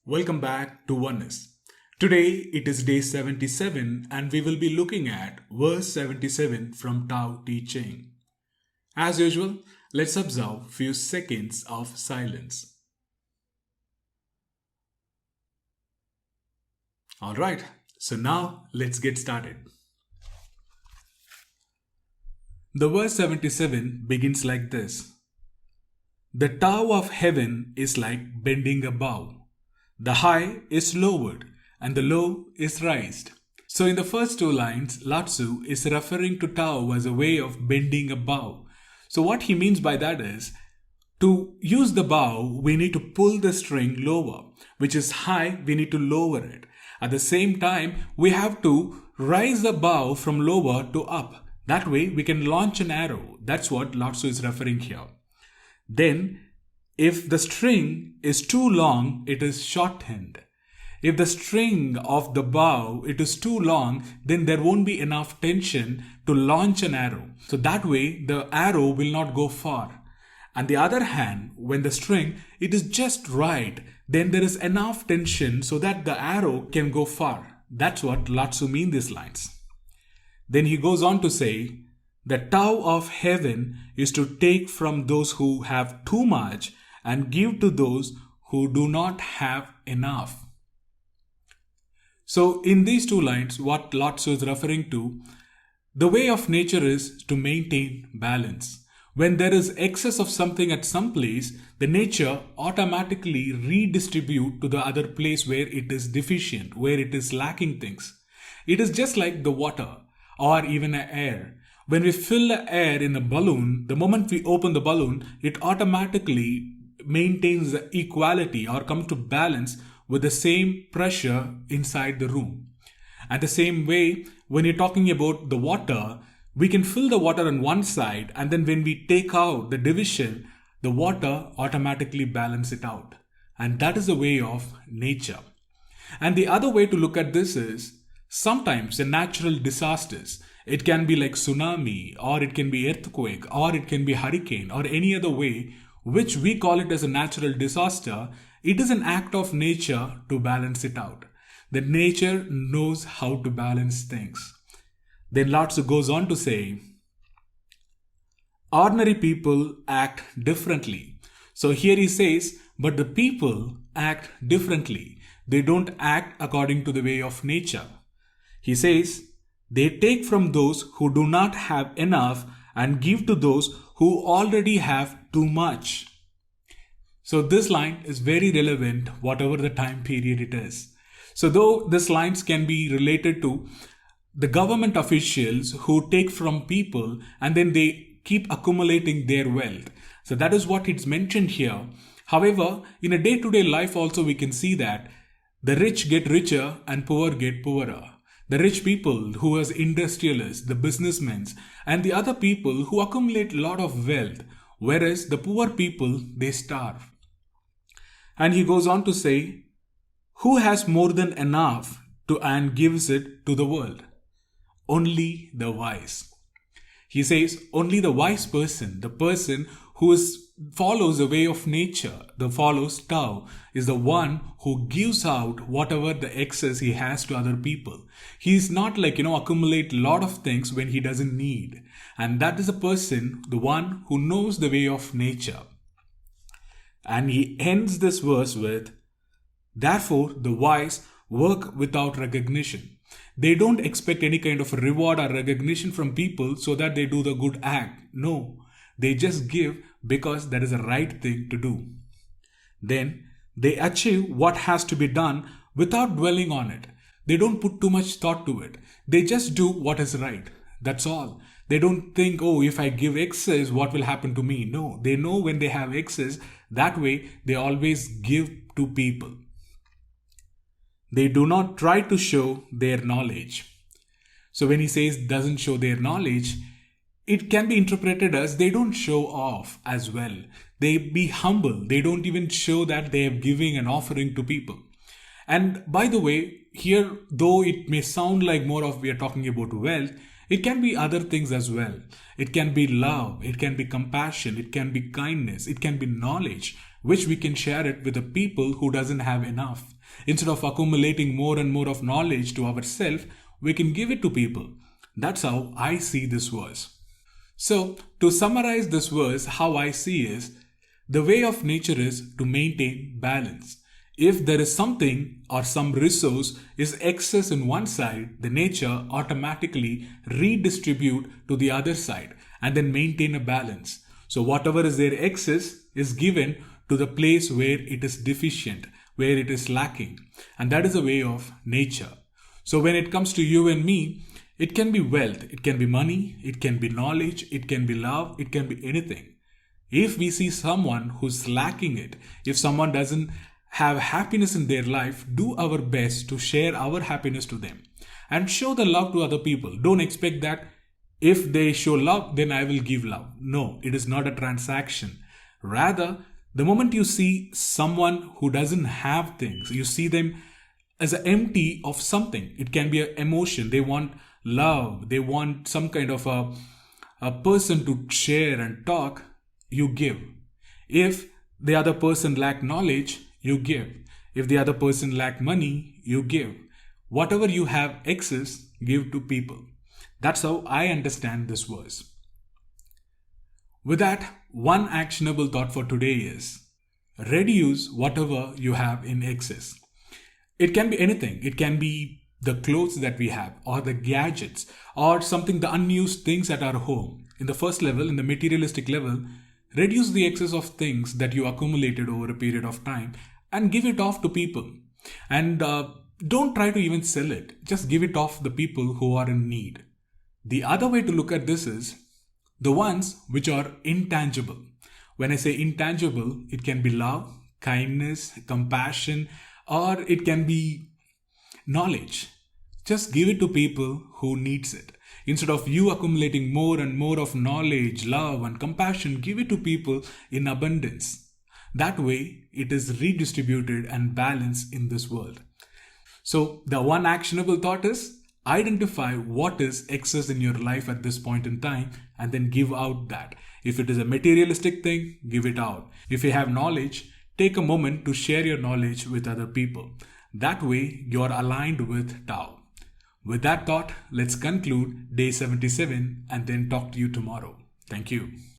Welcome back to Oneness. Today it is day 77 and we will be looking at verse 77 from Taoteching. As usual, let's observe few seconds of silence. Alright, so now let's get started. The verse 77 begins like this. The Tao of heaven is like bending a bow. The high is lowered and the low is raised. So in the first two lines, Laotzu is referring to Tao as a way of bending a bow. So what he means by that is, to use the bow, we need to pull the string lower, which is high, we need to lower it. At the same time, we have to raise the bow from lower to up. That way we can launch an arrow. That's what Laotzu is referring here. Then, if the string is too long, it is shortened. If the string of the bow it is too long, then there won't be enough tension to launch an arrow. So that way the arrow will not go far. On the other hand, when the string it is just right, then there is enough tension so that the arrow can go far. That's what Laotzu means these lines. Then he goes on to say, the Tao of heaven is to take from those who have too much and give to those who do not have enough. So in these two lines, what Laotzu is referring to, the way of nature is to maintain balance. When there is excess of something at some place, the nature automatically redistribute to the other place where it is deficient, where it is lacking things. It is just like the water or even air. When we fill the air in a balloon, the moment we open the balloon, it automatically maintains the equality or comes to balance with the same pressure inside the room. And the same way, when you're talking about the water, we can fill the water on one side and then when we take out the division, the water automatically balances it out. And that is the way of nature. And the other way to look at this is, sometimes the natural disasters, it can be like tsunami, or it can be earthquake, or it can be hurricane, or any other way, which we call it as a natural disaster. It is an act of nature to balance it out. The nature knows how to balance things. Then Laotzu goes on to say, ordinary people act differently. So here he says, but the people act differently. They don't act according to the way of nature. He says, they take from those who do not have enough and give to those who already have too much. So this line is very relevant whatever the time period it is. So though these lines can be related to the government officials who take from people and then they keep accumulating their wealth. So that is what it's mentioned here. However, in a day-to-day life also we can see that the rich get richer and poor get poorer. The rich people who are industrialists, the businessmen, and the other people who accumulate a lot of wealth, whereas the poor people, they starve. And he goes on to say, who has more than enough to and gives it to the world? Only the wise. He says, only the wise person, the person who follows the way of nature, the follows Tao, is the one who gives out whatever the excess he has to other people. He is not like, accumulate a lot of things when he doesn't need. And that is a person, the one who knows the way of nature. And he ends this verse with, therefore the wise work without recognition. They don't expect any kind of reward or recognition from people so that they do the good act. No, they just give because that is the right thing to do. Then they achieve what has to be done without dwelling on it. They don't put too much thought to it. They just do what is right. That's all. They don't think, oh, if I give excess, what will happen to me? No, they know when they have excess. That way, they always give to people. They do not try to show their knowledge. So when he says doesn't show their knowledge, it can be interpreted as they don't show off as well. They be humble. They don't even show that they are giving an offering to people. And by the way, here, though it may sound like more of we are talking about wealth, it can be other things as well. It can be love, it can be compassion, it can be kindness, it can be knowledge, which we can share it with the people who doesn't have enough. Instead of accumulating more and more of knowledge to ourselves, we can give it to people. That's how I see this verse. So, to summarize this verse, how I see is the way of nature is to maintain balance. If there is something or some resource is excess in one side, the nature automatically redistribute to the other side and then maintain a balance. So whatever is there excess is given to the place where it is deficient, where it is lacking. And that is a way of nature. So when it comes to you and me, it can be wealth, it can be money, it can be knowledge, it can be love, it can be anything. If we see someone who's lacking it, if someone doesn't have happiness in their life, do our best to share our happiness to them and show the love to other people. Don't expect that if they show love, then I will give love. No, it is not a transaction. Rather, the moment you see someone who doesn't have things, you see them as empty of something. It can be an emotion. They want love. They want some kind of a person to share and talk. You give. If the other person lack knowledge, you give. If the other person lack money, you give. Whatever you have excess, give to people. That's how I understand this verse. With that, one actionable thought for today is reduce whatever you have in excess. It can be anything. It can be the clothes that we have, or the gadgets, or something, the unused things at our home. In the first level, in the materialistic level, reduce the excess of things that you accumulated over a period of time and give it off to people. And don't try to even sell it. Just give it off the people who are in need. The other way to look at this is the ones which are intangible. When I say intangible, it can be love, kindness, compassion, or it can be knowledge. Just give it to people who needs it. Instead of you accumulating more and more of knowledge, love and compassion, give it to people in abundance. That way, it is redistributed and balanced in this world. So, the one actionable thought is identify what is excess in your life at this point in time and then give out that. If it is a materialistic thing, give it out. If you have knowledge, take a moment to share your knowledge with other people. That way, you are aligned with Tao. With that thought, let's conclude day 77 and then talk to you tomorrow. Thank you.